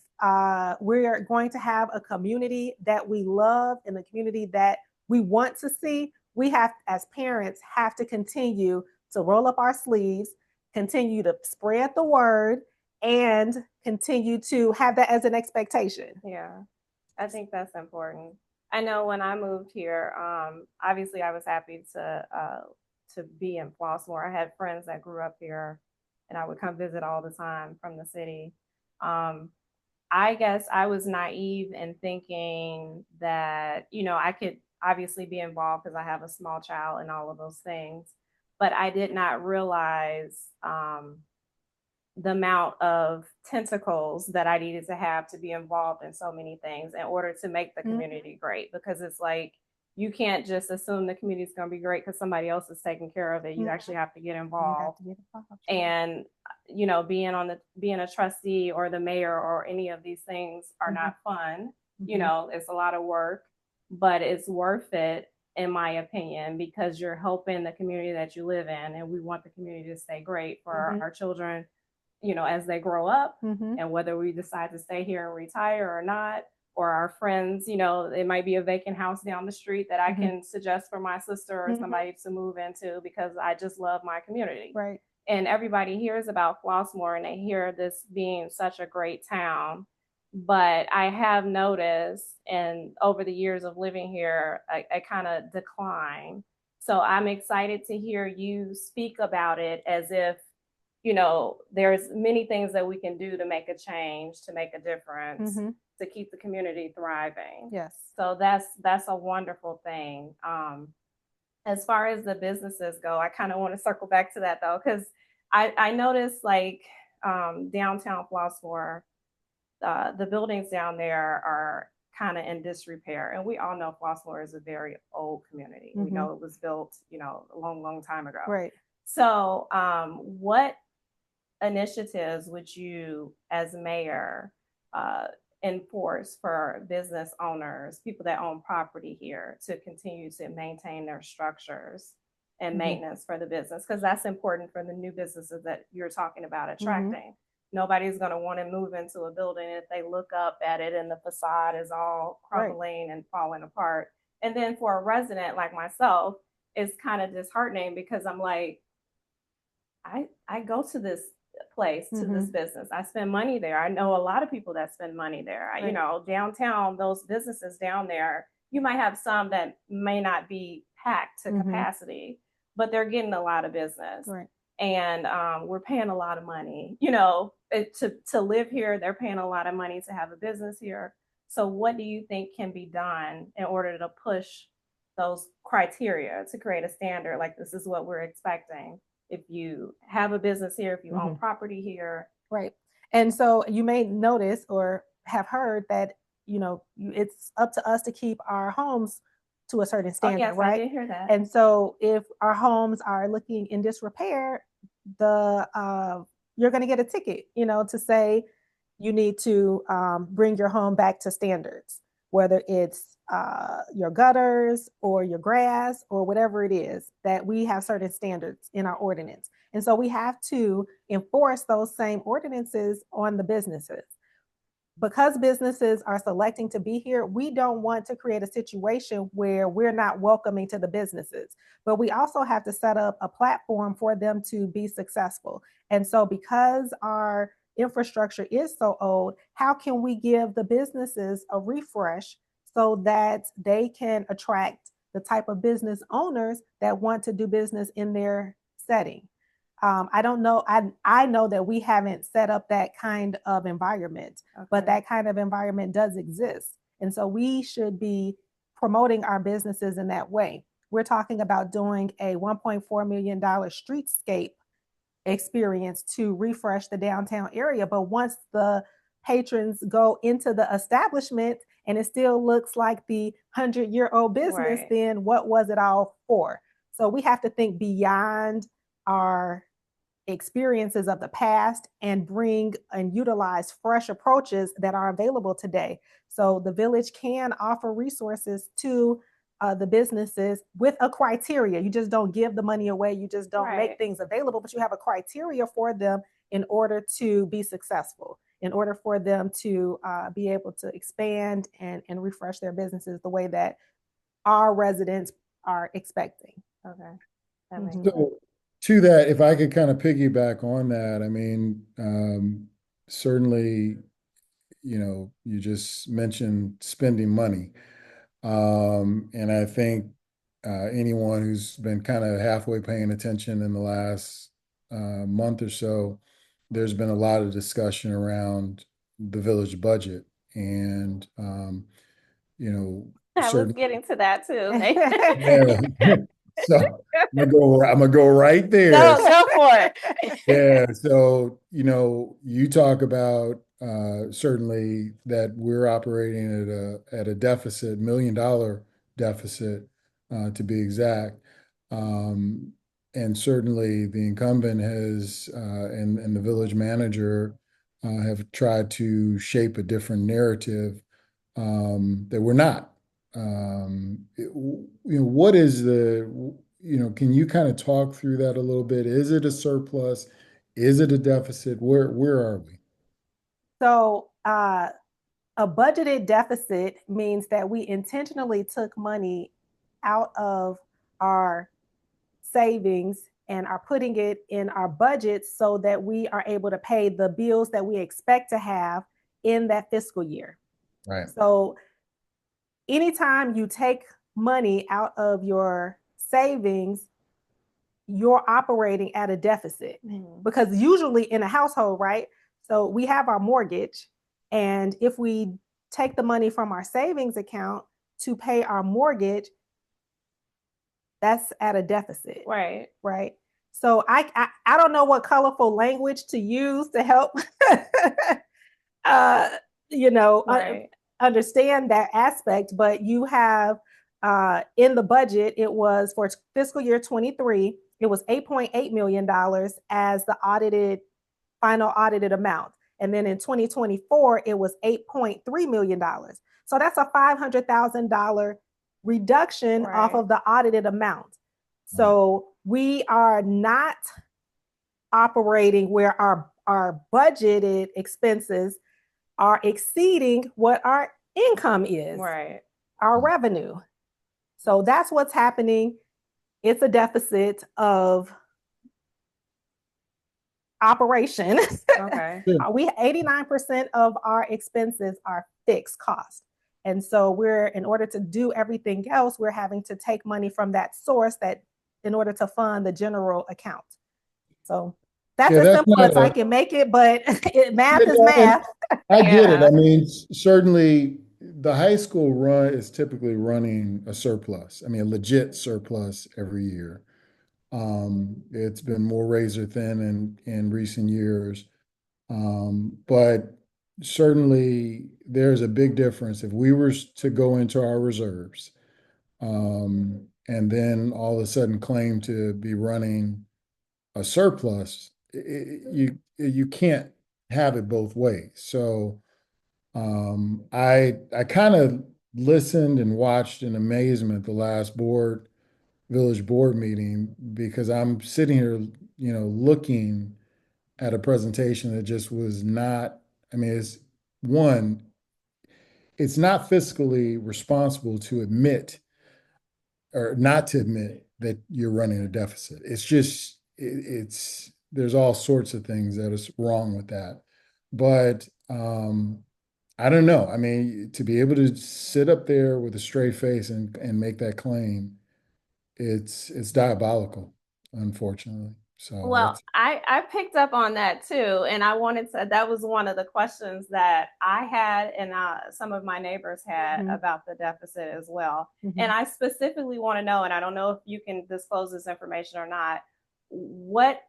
we're going to have a community that we love and a community that we want to see, we have, as parents, have to continue to roll up our sleeves, continue to spread the word, and continue to have that as an expectation. Yeah, I think that's important. I know when I moved here, obviously I was happy to be in Flossmoor. I had friends that grew up here, and I would come visit all the time from the city. Um, I guess I was naive in thinking that, I could obviously be involved because I have a small child and all of those things, but I did not realize the amount of tentacles that I needed to have to be involved in so many things in order to make the community great. Because it's like, you can't just assume the community is going to be great because somebody else is taking care of it. You actually have to get involved. And being a trustee or the mayor or any of these things are not fun. It's a lot of work, but it's worth it, in my opinion, because you're helping the community that you live in, and we want the community to stay great for our children, as they grow up, and whether we decide to stay here and retire or not, or our friends, it might be a vacant house down the street that I can suggest for my sister or somebody to move into because I just love my community. Right. And everybody hears about Flossmoor and they hear this being such a great town. But I have noticed, and over the years of living here, a kind of decline. So I'm excited to hear you speak about it as if, there's many things that we can do to make a change, to make a difference, to keep the community thriving. Yes. So that's a wonderful thing. As far as the businesses go, I kind of want to circle back to that though, because I noticed like downtown Flossmoor, the buildings down there are kind of in disrepair. And we all know Flossmoor is a very old community. We know it was built, a long, long time ago. Right. So what initiatives would you, as mayor, enforce for business owners, people that own property here, to continue to maintain their structures and maintenance for the business? Because that's important for the new businesses that you're talking about attracting. Nobody's going to want to move into a building if they look up at it and the facade is all crumbling and falling apart. And then for a resident like myself, it's kind of disheartening because I'm like, I go to this place, to this business. I spend money there. I know a lot of people that spend money there. Right. Downtown, those businesses down there, you might have some that may not be packed to capacity, but they're getting a lot of business. Right. And we're paying a lot of money, to live here. They're paying a lot of money to have a business here. So what do you think can be done in order to push those criteria to create a standard? Like, this is what we're expecting. If you have a business here, if you own property here. Right. And so you may notice or have heard that, it's up to us to keep our homes to a certain standard, yes, right? I did hear that. And so if our homes are looking in disrepair, you're going to get a ticket, to say you need to bring your home back to standards, whether it's your gutters or your grass or whatever it is, that we have certain standards in our ordinance. And so we have to enforce those same ordinances on the businesses. Because businesses are selecting to be here, we don't want to create a situation where we're not welcoming to the businesses, but we also have to set up a platform for them to be successful. And so because our infrastructure is so old, how can we give the businesses a refresh so that they can attract the type of business owners that want to do business in their setting? I don't know. I know that we haven't set up that kind of environment, but that kind of environment does exist. And so we should be promoting our businesses in that way. We're talking about doing a $1.4 million streetscape experience to refresh the downtown area. But once the patrons go into the establishment and it still looks like the 100-year-old business, then what was it all for? So we have to think beyond our experiences of the past and bring and utilize fresh approaches that are available today. So the village can offer resources to the businesses with a criteria. You just don't give the money away. You just don't make things available, but you have a criteria for them in order to be successful, in order for them to be able to expand and refresh their businesses the way that our residents are expecting. Okay. That makes sense. To that, if I could kind of piggyback on that, I mean, certainly, you just mentioned spending money. And I think anyone who's been kind of halfway paying attention in the last month or so, there's been a lot of discussion around the village budget. And, I was certain, getting to that too. yeah. So I'm gonna go right there. Go for it. Yeah, so you talk about certainly that we're operating at a deficit, $1 million deficit to be exact. And certainly the incumbent has and the village manager have tried to shape a different narrative that we're not. What is can you kind of talk through that a little bit? Is it a surplus? Is it a deficit? Where are we? So a budgeted deficit means that we intentionally took money out of our savings and are putting it in our budget so that we are able to pay the bills that we expect to have in that fiscal year. Right. So anytime you take money out of your savings, you're operating at a deficit because usually in a household, right? So we have our mortgage, and if we take the money from our savings account to pay our mortgage, that's at a deficit. Right. Right. So I don't know what colorful language to use to help Right. understand that aspect, but you have in the budget, it was for fiscal year 23, it was $8.8 million as the final audited amount. And then in 2024, it was $8.3 million. So that's a $500,000 reduction off of the audited amount. So we are not operating where our budgeted expenses are exceeding what our income is, right? Our revenue. So that's what's happening. It's a deficit of operation. Okay. 89% of our expenses are fixed costs. And so in order to do everything else, we're having to take money from that source in order to fund the general account. So that's as simple as I can make it, but math is math. I get it. I mean, certainly the high school is typically running a surplus. I mean, a legit surplus every year. It's been more razor thin in recent years. But certainly there's a big difference. If we were to go into our reserves, and then all of a sudden claim to be running a surplus, you can't have it both ways. So I kind of listened and watched in amazement the last village board meeting because I'm sitting here, looking at a presentation that just was not, I mean, it's not fiscally responsible to admit or not to admit that you're running a deficit. It's just, there's all sorts of things that is wrong with that. But I don't know. I mean, to be able to sit up there with a straight face and make that claim, it's diabolical, unfortunately. So well, I picked up on that too. And that was one of the questions that I had and some of my neighbors had about the deficit as well. And I specifically want to know, and I don't know if you can disclose this information or not, what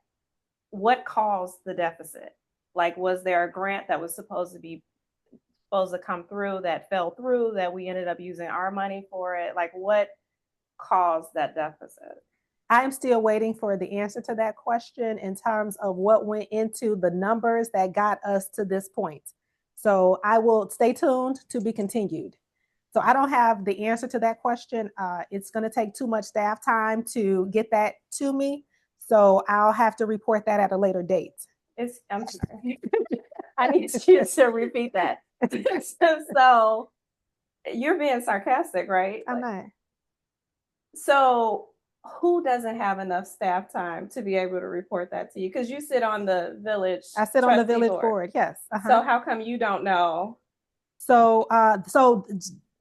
caused the deficit? Like, was there a grant that was supposed to come through that fell through that we ended up using our money for it? Like, what caused that deficit? I'm still waiting for the answer to that question in terms of what went into the numbers that got us to this point. So I will stay tuned, to be continued. So I don't have the answer to that question. It's going to take too much staff time to get that to me. So I'll have to report that at a later date. I'm sorry. I need you to repeat that. So you're being sarcastic, right? I'm not. So who doesn't have enough staff time to be able to report that to you? Because you sit on the village. I sit on the trustee village board, yes. So how come you don't know? So,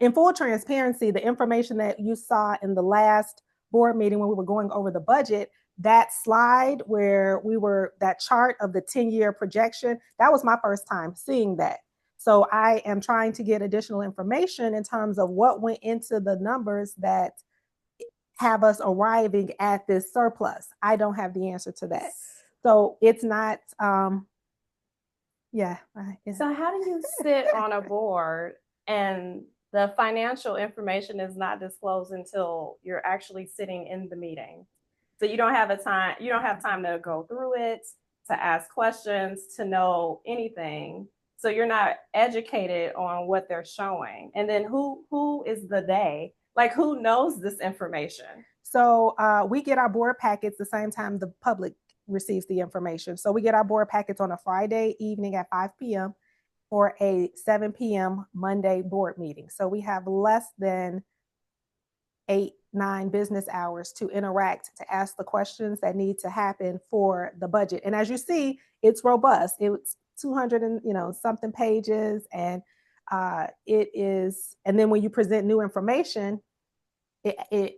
in full transparency, the information that you saw in the last board meeting when we were going over the budget, that slide where that chart of the 10-year projection, that was my first time seeing that. So I am trying to get additional information in terms of what went into the numbers that have us arriving at this surplus. I don't have the answer to that. So it's not, yeah. So how do you sit on a board and the financial information is not disclosed until you're actually sitting in the meeting? So you don't have time to go through it, to ask questions, to know anything. So you're not educated on what they're showing. And then who is the they? Like, who knows this information? So we get our board packets the same time the public receives the information. So we get our board packets on a Friday evening at 5 p.m. for a 7 p.m. Monday board meeting. So we have less than 8-9 business hours to interact, to ask the questions that need to happen for the budget. And as you see, it's robust. It's 200 and something pages, and it is. And then when you present new information, it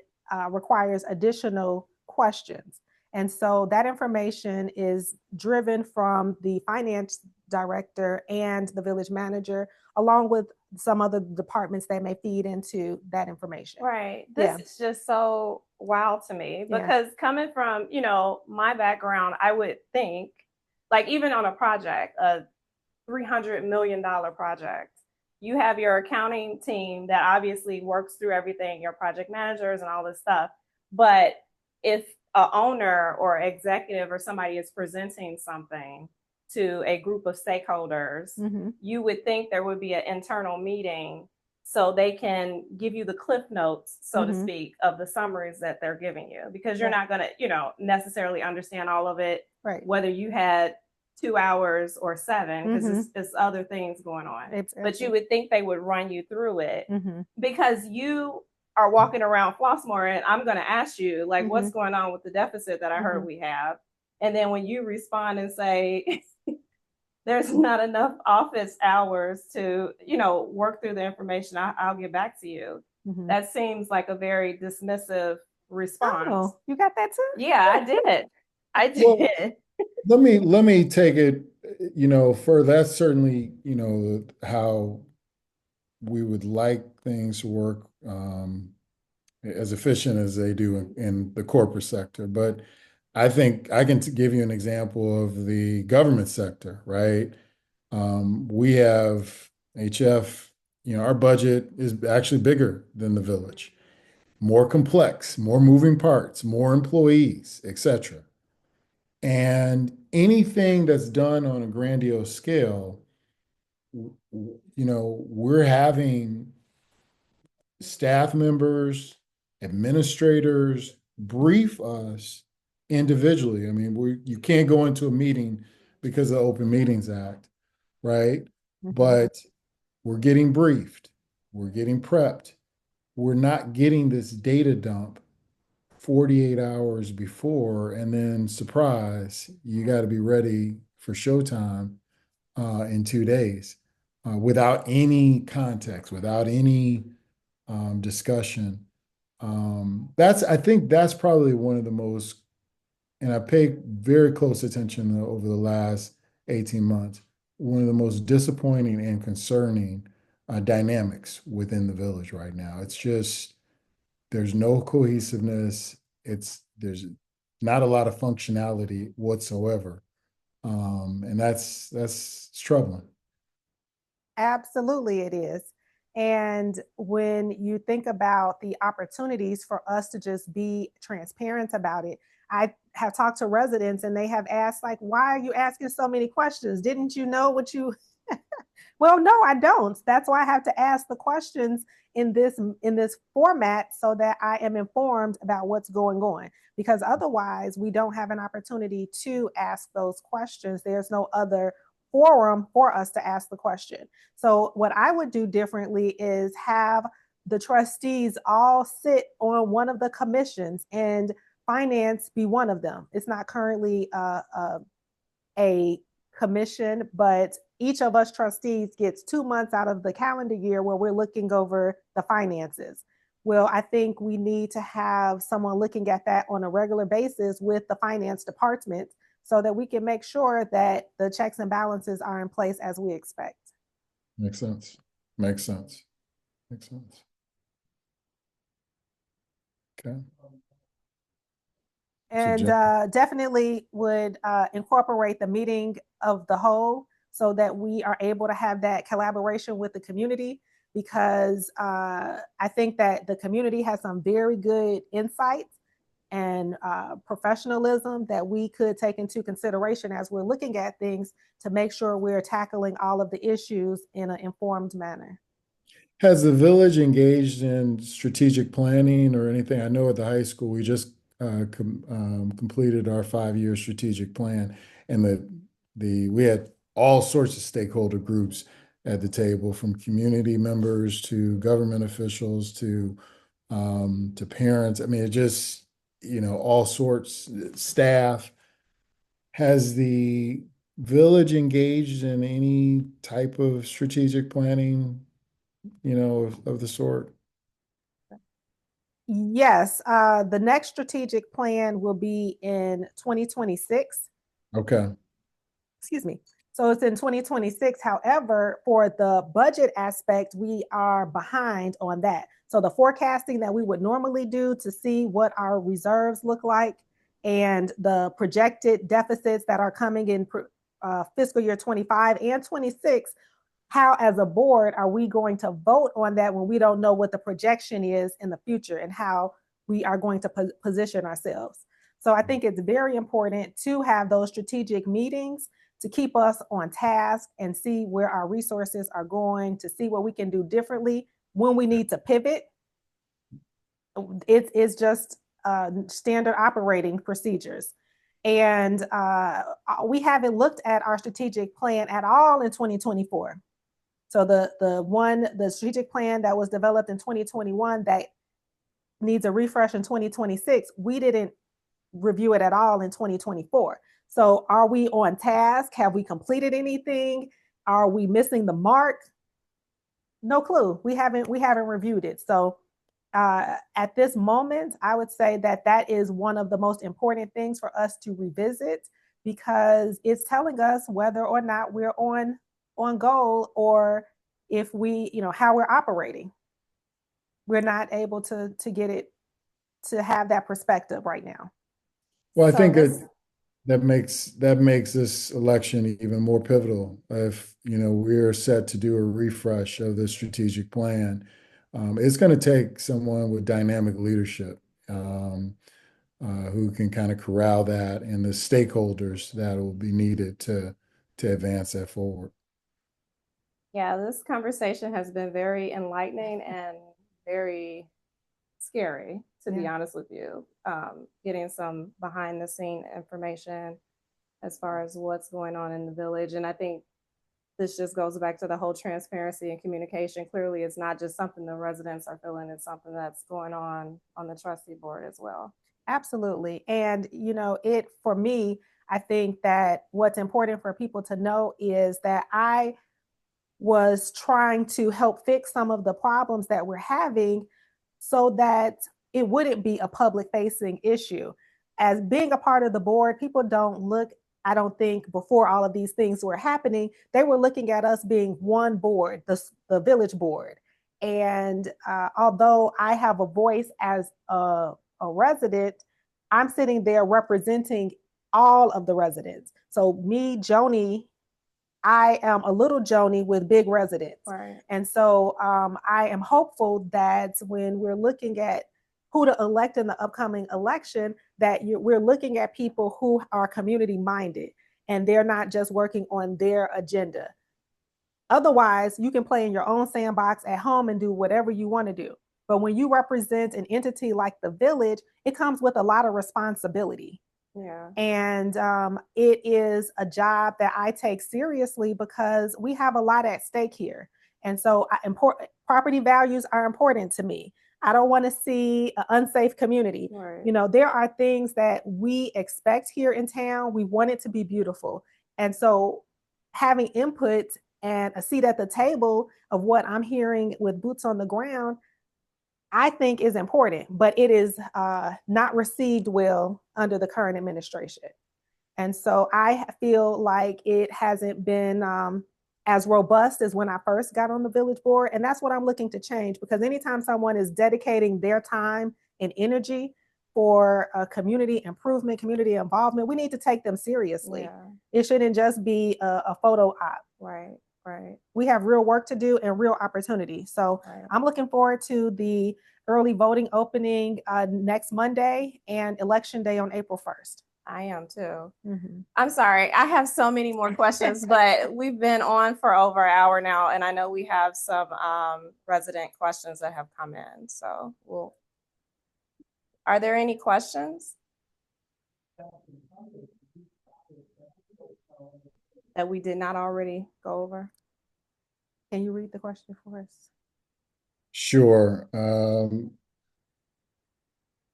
requires additional questions. And so that information is driven from the finance director and the village manager, along with some other departments that may feed into that information. Right. This is just so wild to me, because coming from, my background, I would think, like, even on a project, a $300 million project, you have your accounting team that obviously works through everything, your project managers and all this stuff. But if an owner or executive or somebody is presenting something to a group of stakeholders, you would think there would be an internal meeting so they can give you the cliff notes, so to speak, of the summaries that they're giving you, because you're not going to, necessarily understand all of it, whether you had 2 hours or 7, because it's other things going on. But you would think they would run you through it, because you are walking around Flossmoor, and I'm going to ask you, like, what's going on with the deficit that I heard we have? And then when you respond and say, there's not enough office hours to, work through the information, I'll get back to you. That seems like a very dismissive response. Oh, you got that too? Yeah, I did. I did. Well, let me take it, further. That's certainly, how we would like things to work as efficient as they do in the corporate sector. But I think I can give you an example of the government sector, right? We have HF, our budget is actually bigger than the village, more complex, more moving parts, more employees, etc. And anything that's done on a grandiose scale, we're having staff members, administrators brief us individually. I mean, you can't go into a meeting because of the Open Meetings Act, right? But we're getting briefed, we're getting prepped. We're not getting this data dump 48 hours before, and then surprise, you got to be ready for showtime in 2 days without any context, without any discussion. I think that's probably one of the most, and I pay very close attention over the last 18 months, one of the most disappointing and concerning dynamics within the village right now. It's just, there's no cohesiveness. There's not a lot of functionality whatsoever. And that's troubling. Absolutely, it is. And when you think about the opportunities for us to just be transparent about it, I have talked to residents and they have asked, like, why are you asking so many questions? Didn't you know what you Well, no, I don't. That's why I have to ask the questions in this format, so that I am informed about what's going on. Because otherwise, we don't have an opportunity to ask those questions. There's no other forum for us to ask the question. So what I would do differently is have the trustees all sit on one of the commissions and finance be one of them. It's not currently a commission, but each of us trustees gets 2 months out of the calendar year where we're looking over the finances. Well, I think we need to have someone looking at that on a regular basis with the finance department so that we can make sure that the checks and balances are in place as we expect. Makes sense. Makes sense. Makes sense. Okay. And definitely would incorporate the meeting of the whole so that we are able to have that collaboration with the community, because I think that the community has some very good insights and professionalism that we could take into consideration as we're looking at things to make sure we're tackling all of the issues in an informed manner. Has the village engaged in strategic planning or anything? I know at the high school, we just completed our 5-year strategic plan, and we had all sorts of stakeholder groups at the table, from community members to government officials to parents. I mean, it just, all sorts, staff. Has the village engaged in any type of strategic planning, of the sort? Yes, the next strategic plan will be in 2026. Okay. Excuse me. So it's in 2026. However, for the budget aspect, we are behind on that. So the forecasting that we would normally do to see what our reserves look like and the projected deficits that are coming in fiscal year 25 and 26, how as a board are we going to vote on that when we don't know what the projection is in the future and how we are going to position ourselves? So I think it's very important to have those strategic meetings to keep us on task and see where our resources are going, to see what we can do differently when we need to pivot. It's just standard operating procedures. And we haven't looked at our strategic plan at all in 2024. So the strategic plan that was developed in 2021 that needs a refresh in 2026, we didn't review it at all in 2024. So are we on task? Have we completed anything? Are we missing the mark? No clue. We haven't reviewed it. So at this moment, I would say that is one of the most important things for us to revisit, because it's telling us whether or not we're on goal, or if we, how we're operating. We're not able to get it to have that perspective right now. Well, I think that makes this election even more pivotal. If we're set to do a refresh of the strategic plan, it's going to take someone with dynamic leadership who can kind of corral that, and the stakeholders that will be needed to advance that forward. Yeah, this conversation has been very enlightening and very scary, to be honest with you. Getting some behind the scene information as far as what's going on in the village. And I think this just goes back to the whole transparency and communication. Clearly, it's not just something the residents are feeling, it's something that's going on the trustee board as well. Absolutely. And, for me, I think that what's important for people to know is that I was trying to help fix some of the problems that we're having so that it wouldn't be a public facing issue. As being a part of the board, people don't look, I don't think before all of these things were happening, they were looking at us being one board, the village board. And although I have a voice as a resident, I'm sitting there representing all of the residents. So me, Joni, I am a little Joni with big residents. Right. And so I am hopeful that when we're looking at who to elect in the upcoming election, that we're looking at people who are community minded and they're not just working on their agenda. Otherwise, you can play in your own sandbox at home and do whatever you want to do. But when you represent an entity like the village, it comes with a lot of responsibility. Yeah. And it is a job that I take seriously because we have a lot at stake here. And so property values are important to me. I don't want to see an unsafe community. Right. You know, there are things that we expect here in town. We want it to be beautiful. And so having input and a seat at the table of what I'm hearing with boots on the ground, I think is important, but it is not received well under the current administration. And so I feel like it hasn't been as robust as when I first got on the village board. And that's what I'm looking to change, because anytime someone is dedicating their time and energy for community improvement, community involvement, we need to take them seriously. Yeah. It shouldn't just be a photo op. Right. Right. We have real work to do and real opportunity. So I'm looking forward to the early voting opening next Monday and election day on April 1st. I am too. Mm-hmm. I'm sorry. I have so many more questions, but we've been on for over an hour now, and I know we have some resident questions that have come in. So are there any questions that we did not already go over? Can you read the question for us? Sure.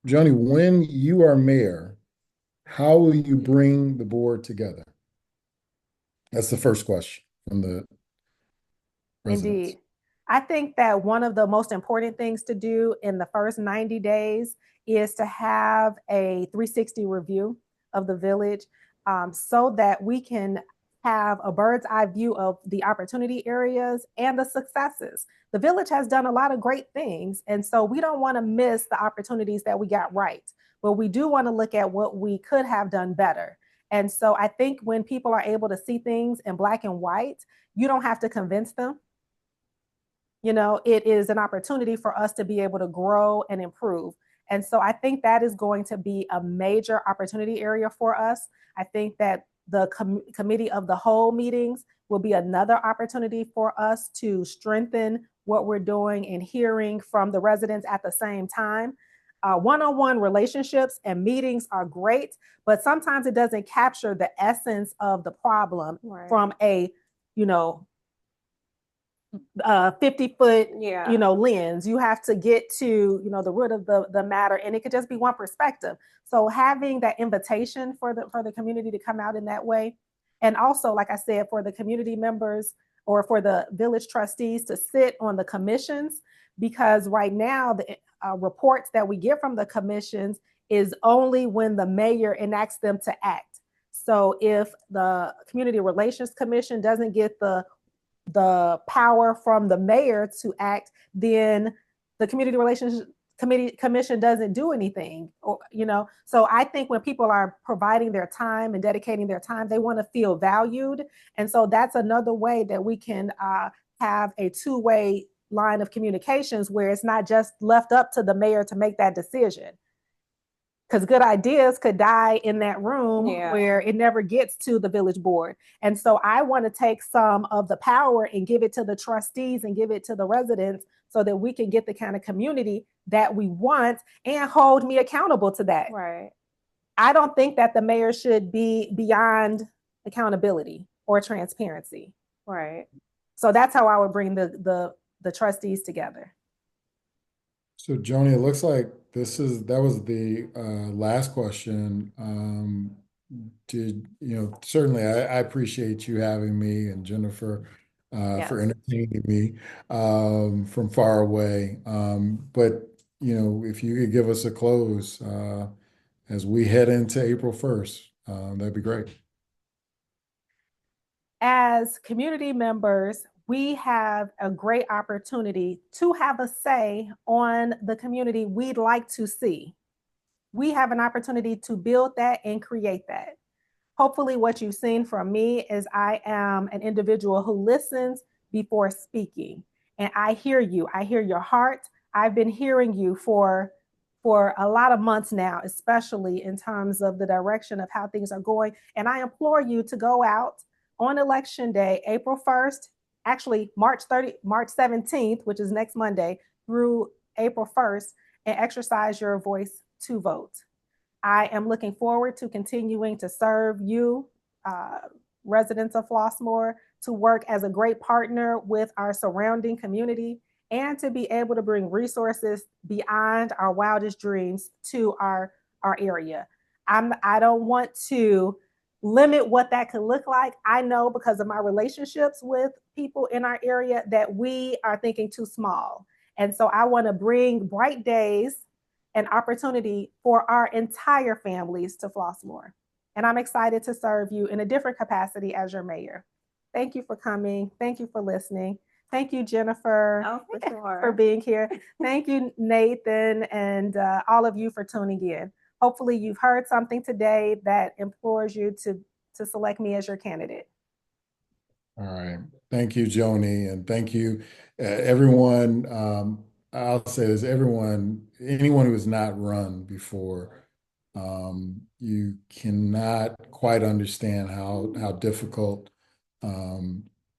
Joni, when you are mayor, how will you bring the board together? That's the first question from the residents. Indeed. I think that one of the most important things to do in the first 90 days is to have a 360 review of the village so that we can have a bird's eye view of the opportunity areas and the successes. The village has done a lot of great things, and so we don't want to miss the opportunities that we got right, but we do want to look at what we could have done better. And so I think when people are able to see things in black and white, you don't have to convince them. You know, it is an opportunity for us to be able to grow and improve. And so I think that is going to be a major opportunity area for us. I think that the committee of the whole meetings will be another opportunity for us to strengthen what we're doing and hearing from the residents at the same time. One-on-one relationships and meetings are great, but sometimes it doesn't capture the essence of the problem from a, 50-foot, lens. You have to get to, the root of the matter, and it could just be one perspective. So having that invitation for the community to come out in that way, and also, like I said, for the community members or for the village trustees to sit on the commissions, because right now the reports that we get from the commissions is only when the mayor enacts them to act. So if the Community Relations Commission doesn't get the power from the mayor to act, then the Community Relations Commission doesn't do anything. So I think when people are providing their time and dedicating their time, they want to feel valued. And so that's another way that we can have a two-way line of communications where it's not just left up to the mayor to make that decision. Because good ideas could die in that room where it never gets to the village board. And so I want to take some of the power and give it to the trustees and give it to the residents so that we can get the kind of community that we want and hold me accountable to that. Right. I don't think that the mayor should be beyond accountability or transparency. Right. So that's how I would bring the trustees together. So Joni, it looks like that was the last question. Certainly I appreciate you having me and Jennifer for entertaining me from far away. But if you could give us a close as we head into April 1st, that'd be great. As community members, we have a great opportunity to have a say on the community we'd like to see. We have an opportunity to build that and create that. Hopefully what you've seen from me is I am an individual who listens before speaking. And I hear you. I hear your heart. I've been hearing you for a lot of months now, especially in terms of the direction of how things are going. And I implore you to go out on election day, April 1st, actually March 17th, which is next Monday, through April 1st, and exercise your voice to vote. I am looking forward to continuing to serve you, residents of Flossmoor, to work as a great partner with our surrounding community and to be able to bring resources beyond our wildest dreams to our area. I don't want to limit what that could look like. I know because of my relationships with people in our area that we are thinking too small. And so I want to bring bright days and opportunity for our entire families to Flossmoor. And I'm excited to serve you in a different capacity as your mayor. Thank you for coming. Thank you for listening. Thank you, Jennifer, for being here. Thank you, Nathan, and all of you for tuning in. Hopefully you've heard something today that implores you to select me as your candidate. All right. Thank you, Joni. And thank you, everyone. I'll say this, anyone who has not run before, you cannot quite understand how difficult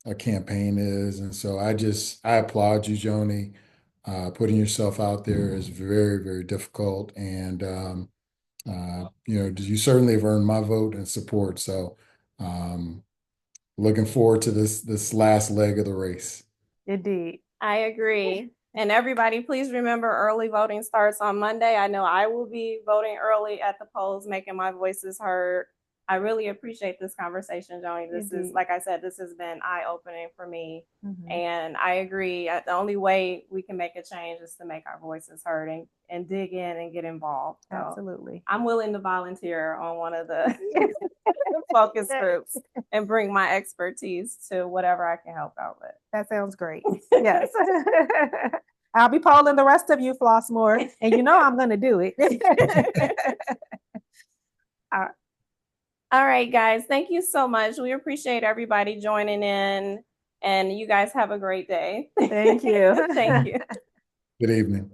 a campaign is. And so I applaud you, Joni. Putting yourself out there is very, very difficult. And you certainly have earned my vote and support. So looking forward to this last leg of the race. Indeed. I agree. And everybody, please remember early voting starts on Monday. I know I will be voting early at the polls, making my voices heard. I really appreciate this conversation, Joni. This is, like I said, this has been eye-opening for me. And I agree. The only way we can make a change is to make our voices heard and dig in and get involved. So absolutely. I'm willing to volunteer on one of the focus groups and bring my expertise to whatever I can help out with. That sounds great. Yes. I'll be polling the rest of you, Flossmoor, and you know I'm going to do it. All right, guys. Thank you so much. We appreciate everybody joining in, and you guys have a great day. Thank you. Thank you. Good evening.